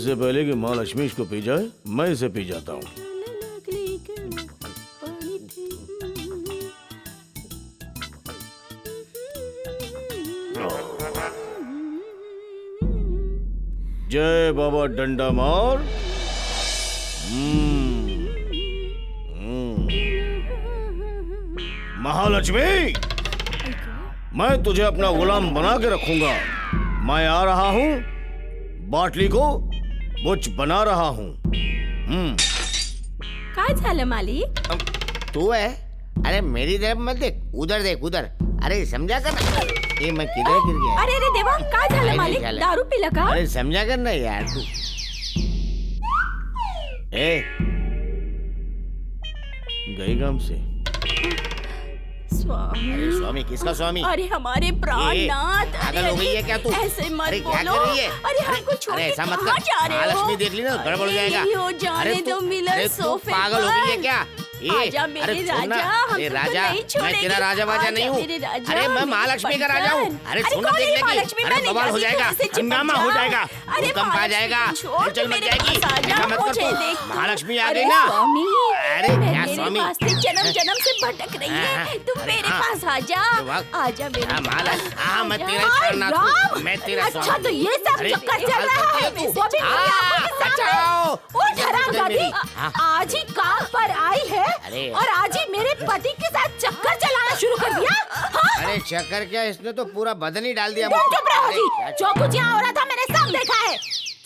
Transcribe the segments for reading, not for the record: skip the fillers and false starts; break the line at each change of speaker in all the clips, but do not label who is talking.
इससे पहले कि माँ लक्ष्मी इसको पी जाए, मैं इसे पी जाता हूँ। जय बाबा डंडा मार। महालक्ष्मी, मैं तुझे अपना गुलाम बना के रखूंगा। मैं आ रहा हूँ, बाटली को बुच बना रहा हूँ।
काय झालं मालिक?
तू है? अरे मेरी तरफ मत देख, उधर देख, उधर। अरे समझा कर ना, ये मैं किधर गिर गया?
अरे अरे देवा, काय झालं मालिक? दारू पिला का?
अरे समझा कर ना यार तू।
गई काम से।
स्वामी।
अरे स्वामी किसका स्वामी?
अरे हमारे प्राणनाथ।
पागल हो गई है क्या तू?
ऐसे मत
अरे क्या
बोलो।
कर रही है?
अरे हमको छोड़
अरे
के
ऐसा मत
कहाँ
कर।
जा रहे हो?
महालक्ष्मी देख ली ना, गड़बड़ हो जाएगा।
नहीं हो जाने दो मिलन
अरे तू
सोफे
पागल हो गई है
पर।
क्या?
आजा मेरे राजा, हम
अरे
तुमको
राजा,
नहीं छोड़ेंगे।
मैं तेरा राजा वाजा नहीं हूँ।
मेरे राजा,
अरे मैं
मेरे
महालक्ष्मी का राजा हूँ। अरे
अरे
सोना
कौन
देख
है
लेगी।
महालक्ष्मी?
अरे
मैं नहीं
बवाल हो
जानती,
जाएगा,
तू ऐसे चिपक
हंगामा हो
जा।
जाएगा,
अरे
भूकंप आ जाएगा,
महालक्ष्मी छोड़,
चल मच
मेरे
जाएगी।
पास आ जा,
ऐसा मत कर
मुझे
तू।
देख तू।
महालक्ष्मी आ
अरे
गई ना।
स्वामी,
अरे
मैं
क्या
मेरे
स्वामी?
वास्ते जन्म जन्म से भटक रही है, तुम
अरे
मेरे
हाँ।
पास आ जा। आजा मेरे
हाँ,
पास।
हाँ, मैं
आजा।
तेरा प्राणनाथ हूँ, मैं तेरा
अच्छा
स्वामी।
तो ये सब
अरे
चक्कर
क्या
चल
हाल
रहा
करती
है,
है तू?
वो भी मेरी आंखों के सामने।
बचाओ।
उठ हरामजादी,
हाँ।
आज ही काम पर आई है
अरे।
और आज ही मेरे पति के साथ चक्कर चलाना शुरू कर दिया। हाँ?
अरे चक्कर क्या, इसने तो पूरा बदन ही डाल दिया।
तुम चुप रहो
अरे,
जी,
क्या
जो कुछ यहाँ हो रहा था मैंने सब देखा है।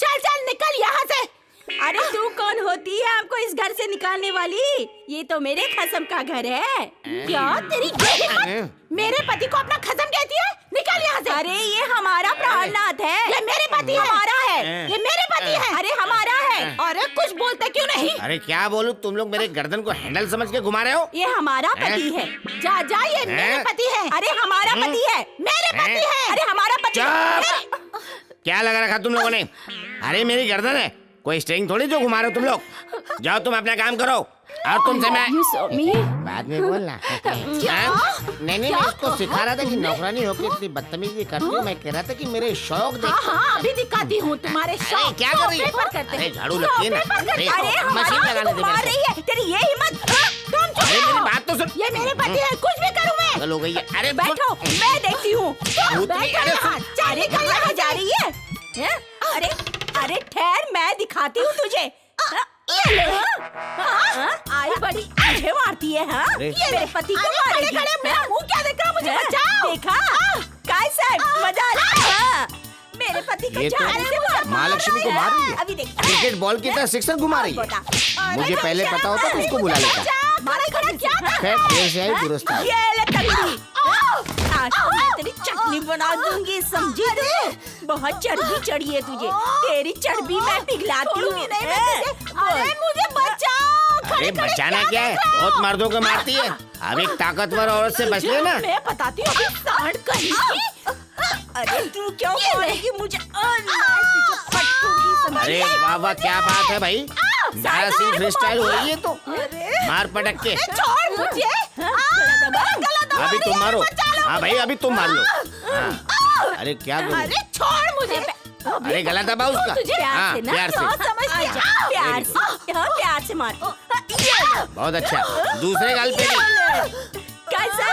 चल चल निकल यहाँ से। अरे तू कौन होती है आपको इस घर से निकालने वाली? ये तो मेरे खसम का घर है। क्या तेरी ये हिम्मत? मेरे पति को अपना खसम कहती है? निकल यहाँ से। अरे ये हमारा प्राणनाथ है। ये मेरे पति है। हमारा है। ये मेरे पति है। अरे हमारा है। अरे कुछ बोलते क्यों नहीं?
अरे क्या बोलूं, तुम लोग मेरे गर्दन को हैंडल समझ के घुमा रहे हो।
ये हमारा पति है। जा जा, ये मेरे पति है। अरे हमारा पति है, मेरे पति है। अरे हमारा पति
चुप! क्या लगा रखा तुम लोगों ने? अरे मेरी गर्दन है, कोई स्ट्रिंग थोड़ी जो घुमा रहे हो तुम लोग। जाओ तुम अपना काम करो। और तुमसे मैं
You saw me?
बाद में बोलना। नहीं नहीं, मैं उसको सिखा रहा था कि नौकरानी होकर इतनी बदतमीजी करती हूँ। मैं कह रहा था कि मेरे शौक देख।
हाँ हाँ, अभी दिखाती हूँ तुम्हारे शौक।
क्या कर रही है?
पेपर करते
अरे
हैं।
झाड़ू लगती है ना।
अरे
अरे मशीन लगाने दे
मार
मेरे
रही है, तेरी ये हिम्मत? हाँ, तुम चुप
अरे मेरी
रहो।
बात तो सुन।
ये मेरे पति है, कुछ भी करूँ मैं।
पागल हो गई है। अरे
बैठो, मैं देखती हूँ।
भूतनी,
बैठो
अरे
यहाँ। चारे कहाँ जा रही है? हैं? अरे अरे ठहर, मैं दिखाती हूँ तुझे। ये ले। हाँ? आई बड़ी आंखें मारती है। हाँ? ये मेरे पति को मारेगी। मेरा मुंह क्या देख रहा? मुझे बचाओ। देखा? काय साहब, मजा आ रहा है? मेरे पति को
ये तो
जान से मार
महालक्ष्मी को मार रही है।
अभी देख।
क्रिकेट बॉल की तरह सिक्सर घुमा रही है। मुझे पहले पता होता तो उसको बुला लेता।
मारा खड़ा क्या?
खैर देर से आई दुरुस्त आई।
ये ले तगड़ी। आज तो मैं तेरी चटनी बना दूंगी, समझी तू? बहुत चर्बी चढ़ी है तुझे, तेरी चर्बी मैं पिघलाती हूँ। अरे मुझे बचाओ।
अरे बचाना क्या है, बहुत मर्दों को मारती है। अब एक ताकतवर औरत से बच लेना।
मैं बताती हूँ अभी सांड कहीं की। अरे तू क्यों मारेगी मुझे?
अरे वाह वाह, क्या बात है भाई, दारा सिंह फ्री स्टाइल हो रही है तो। मार पटक के।
छोड़ मुझे।
अभी तुम मारो। हाँ भाई, अभी तुम मार लो। हाँ। अरे क्या करूं?
अरे छोड़ मुझे।
अरे गला दबा उसका। हाँ, प्यार से।
प्यार से, प्यार से मार।
बहुत अच्छा, दूसरे गाल पे भी।
कैसा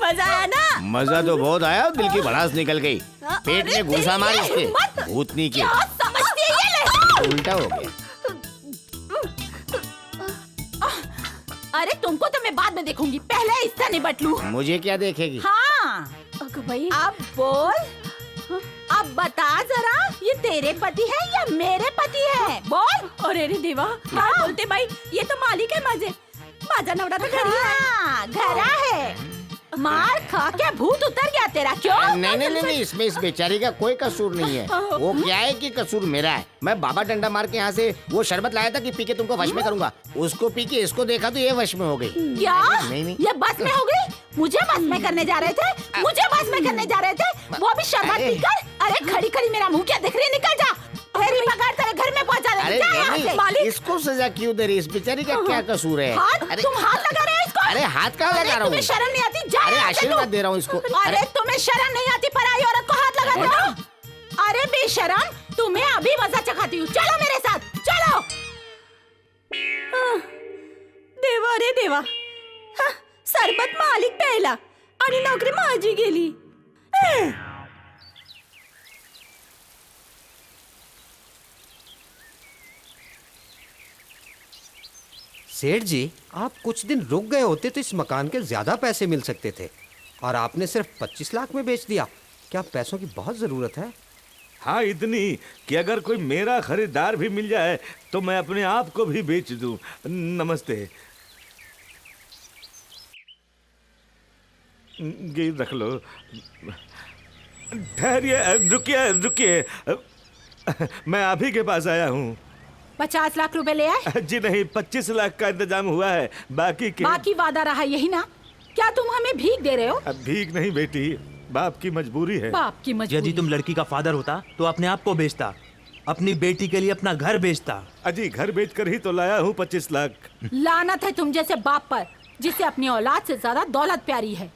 मजा आया ना?
मजा तो बहुत आया, दिल की भड़ास निकल गई।
पेट में घुसा मारी इसके, भूतनी के।
क्या समझती है ये? ले।
उल्टा हो गया।
अरे तुमको तो मैं बाद में देखूंगी, पहले इससे निपट लूं।
मुझे क्या देखेगी?
हाँ भाई, अब बोल, अब बता जरा, ये तेरे पति है या मेरे पति है? बोल। अरे रे देवा, क्या बोलते भाई, ये तो मालिक है मजे। माझा नवरा तो घरा है। मार खा के भूत उतर गया तेरा, क्यों?
नहीं नहीं नहीं नहीं, इसमें इस बेचारी का कोई कसूर नहीं है। वो क्या है कि कसूर मेरा है। मैं बाबा डंडा मार के यहाँ से वो शरबत लाया था कि पी के तुमको वश में करूंगा। उसको पी के इसको देखा तो ये वश में हो गई।
क्या?
नहीं।
ये बस में हो गई? मुझे बस में करने जा रहे थे, मुझे बस में करने जा रहे थे, वो भी शरबत पीकर। अरे खड़ी खड़ी मेरा मुंह क्या देख रही है? निकल जा, फेरी पकड़ तेरे घर में पहुंचा दे।
अरे नहीं,
मालिक,
इसको सजा क्यों दे रही? इस बेचारी का क्या कसूर है?
हाथ, तुम हाथ लगा रहे हो इसको?
अरे हाथ कहाँ लगा रहा हूँ?
तुम्हें शर्म नहीं आती? जा
अरे
यहाँ से
आशीर्वाद
तू।
दे रहा हूँ इसको।
अरे तुम्हें शर्म नहीं आती? पराई औरत को हाथ लगाते हो? अरे बेशरम, तू तुम्हें अभी मजा चखाती हूँ, चलो मेरे साथ, चलो। देवा रे देवा, सरबत मालिक प्यायला आणि नोकरी माझी गेली।
सेठ जी, आप कुछ दिन रुक गए होते तो इस मकान के ज्यादा पैसे मिल सकते थे, और आपने सिर्फ 25 लाख में बेच दिया। क्या पैसों की बहुत जरूरत है?
हाँ, इतनी कि अगर कोई मेरा खरीदार भी मिल जाए तो मैं अपने आप को भी बेच दूं। नमस्ते। ये रख लो। ठहरिए, रुकिए रुकिए, मैं आप ही के पास आया हूँ।
50 लाख रुपए ले आए?
जी नहीं, 25 लाख का इंतजाम हुआ है, बाकी
वादा रहा यही ना? क्या तुम हमें भीख दे रहे हो?
अब भीख नहीं बेटी, बाप की मजबूरी है।
बाप की मजबूरी?
यदि तुम लड़की का फादर होता तो अपने आप को बेचता, अपनी बेटी के लिए अपना घर बेचता।
अजी, घर बेचकर ही तो लाया हूँ 25 लाख।
लानत है तुम जैसे बाप पर, जिसे अपनी औलाद से ज्यादा दौलत प्यारी है।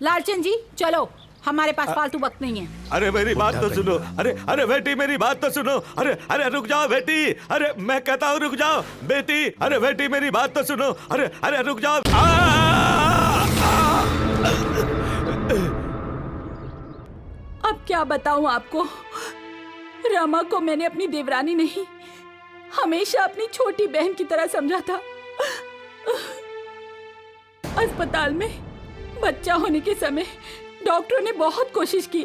लालचंद जी चलो, हमारे पास फालतू वक्त नहीं है।
अरे मेरी बात तो सुनो। अरे बेटी, मेरी बात तो सुनो। अरे रुक जाओ बेटी। अरे मैं कहता हूँ रुक जाओ बेटी। अरे बेटी, मेरी बात तो सुनो। अरे रुक जाओ।
अब क्या बताऊं आपको, रमा को मैंने अपनी देवरानी नहीं, हमेशा अपनी छोटी बहन की तरह समझा था। अस्पताल में बच्चा होने के समय डॉक्टरों ने बहुत कोशिश की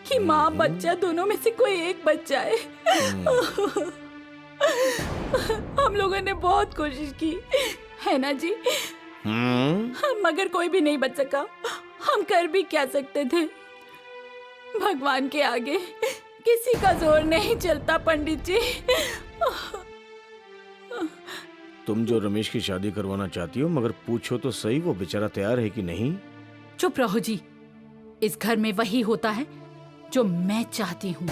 कि माँ बच्चा दोनों में से कोई एक बच जाए। हम लोगों ने बहुत कोशिश की, है ना जी? मगर कोई भी नहीं बच सका। हम कर भी क्या सकते थे? भगवान के आगे किसी का जोर नहीं चलता पंडित जी।
तुम जो रमेश की शादी करवाना चाहती हो, मगर पूछो तो सही, वो बेचारा तैयार है कि नहीं?
चुप रहो जी। इस घर में वही होता है जो मैं चाहती हूँ।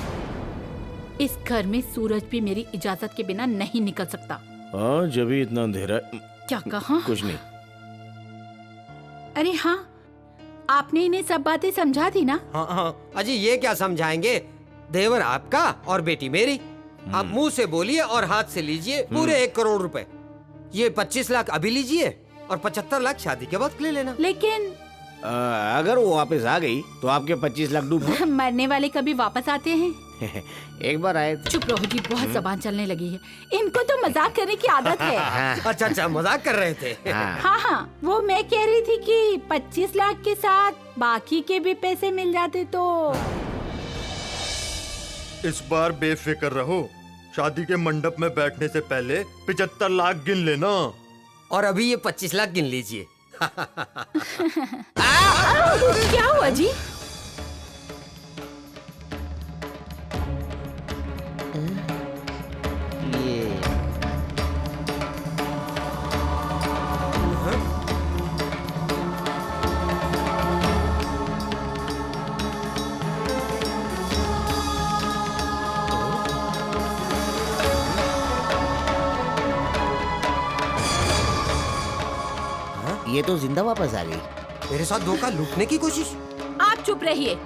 इस घर में सूरज भी मेरी इजाजत के बिना नहीं निकल सकता।
हाँ, जब भी इतना अंधेरा।
क्या कहा?
कुछ नहीं।
अरे हाँ, आपने इन्हें सब बातें समझा दी ना?
हाँ, अजी ये क्या समझाएंगे? देवर आपका और बेटी मेरी। आप मुंह से बोलिए और हाथ से लीजिए पूरे 1 करोड़ रुपए। ये 25 लाख अभी लीजिए और 75 लाख शादी के बाद ले लेना।
लेकिन
अगर वो वापस आ गई तो आपके 25 लाख डूब गए।
मरने वाले कभी वापस आते हैं?
एक बार आए।
चुप रहो जी, बहुत जबान चलने लगी है। इनको तो मजाक करने की आदत है।
अच्छा, मजाक कर रहे थे।
हाँ, वो मैं कह रही थी कि 25 लाख के साथ बाकी के भी पैसे मिल जाते तो।
इस बार बेफिक्र रहो, शादी के मंडप में बैठने से पहले 75 लाख गिन लेना।
और अभी ये 25 लाख गिन लीजिए।
क्या हुआ जी?
ये तो जिंदा वापस आ गई।
मेरे साथ धोखा लूटने की कोशिश।
आप चुप रहिए,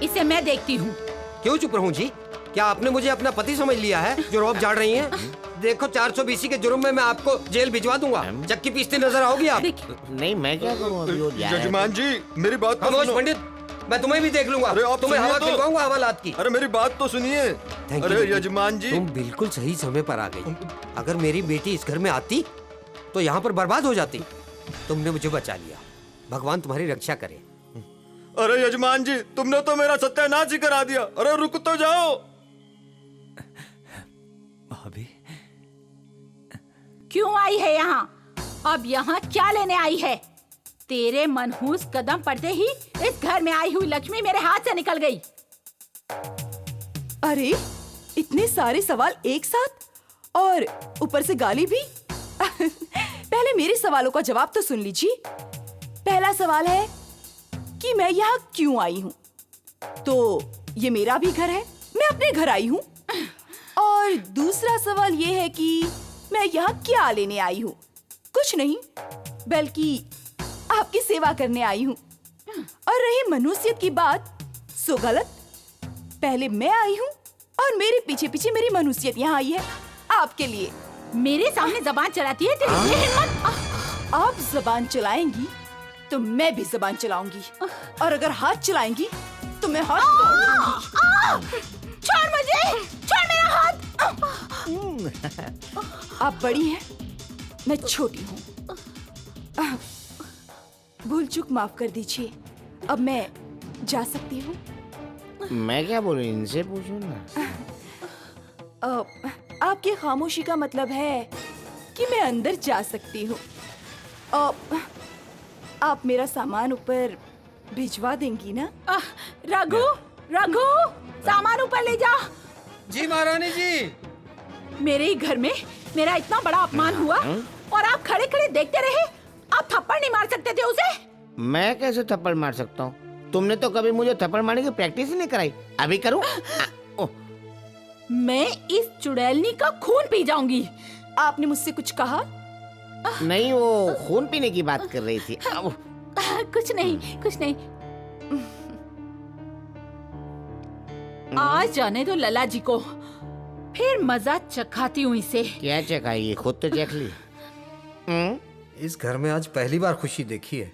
इसे मैं देखती हूँ।
क्यों चुप रहूं जी? क्या आपने मुझे अपना पति समझ लिया है जो रौब झाड़ रही हैं? देखो 420 के जुर्म में मैं आपको जेल भिजवा दूंगा। चक्की पीसती नजर आओगी आप।
नहीं, मैं क्या करूँ अभी? वो जा रहा है।
यजमान जी, मेरी बात तो
खामोश
सुनो।
पंडित, मैं तुम्हें भी देख लूंगा।
अरे आप
तुम्हें
सुनिए
हवा
तो।
खिलवाऊंगा हवालात की।
अरे मेरी बात तो सुनिए।
Thank you,
अरे
बेटी।
यजमान जी,
तुम बिल्कुल सही समय पर आ गई। अगर मेरी बेटी इस घर में आती तो यहाँ पर बर्बाद हो जाती। तुमने मुझे बचा लिया, भगवान तुम्हारी रक्षा करे।
अरे यजमान जी, तुमने तो मेरा सत्यानाश ही करा दिया। अरे रुक तो जाओ।
भाभी,
क्यों आई है यहाँ? अब यहाँ क्या लेने आई है? तेरे मनहूस कदम पड़ते ही इस घर में आई हुई लक्ष्मी मेरे हाथ से निकल गई।
अरे इतने सारे सवाल एक साथ, और ऊपर से गाली भी। पहले मेरे सवालों का जवाब तो सुन लीजिए। पहला सवाल है कि मैं यहाँ क्यों आई हूँ? तो ये मेरा भी घर है, मैं अपने घर आई हूँ। और दूसरा सवाल ये है कि मैं यहाँ क्या लेने आई हूँ? कुछ नहीं, बल्कि आपकी सेवा करने आई हूँ। और रही मनुष्यत की बात, सो गलत। पहले मैं आई हूँ, और मेरे पीछे पीछे मेरी मनुष्यत यहाँ आई है आपके लिए।
मेरे सामने जबान चलाती है तेरी ये हिम्मत।
आप जबान चलाएंगी तो मैं भी जबान चलाऊंगी, और अगर हाथ चलाएंगी तो मैं हाथ तोड़ दूंगी।
छोड़ मुझे, छोड़ मेरा हाथ।
आप बड़ी हैं, मैं छोटी हूँ। भूल चूक माफ कर दीजिए। अब मैं जा सकती हूँ?
मैं क्या बोलूं, इनसे पूछूं ना।
आपकी खामोशी का मतलब है कि मैं अंदर जा सकती हूँ। आप मेरा सामान ऊपर भिजवा देंगी ना?
रघु, रघु, सामान ऊपर ले जा।
जी महारानी जी।
मेरे ही घर में मेरा इतना बड़ा अपमान हुआ और आप खड़े खड़े देखते रहे। आप थप्पड़ नहीं मार सकते थे उसे?
मैं कैसे थप्पड़ मार सकता हूँ? तुमने तो कभी मुझे थप्पड़ मारने की प्रैक्टिस ही नहीं कराई। अभी करूँ?
मैं इस चुड़ैलनी का खून पी जाऊंगी।
आपने मुझसे कुछ कहा?
नहीं, वो खून पीने की बात कर रही थी।
कुछ नहीं, कुछ नहीं। आज जाने दो लला जी को, फिर मजा चखाती हूँ इसे।
क्या चखाई? खुद तो चख ली।
इस घर में आज पहली बार खुशी देखी है।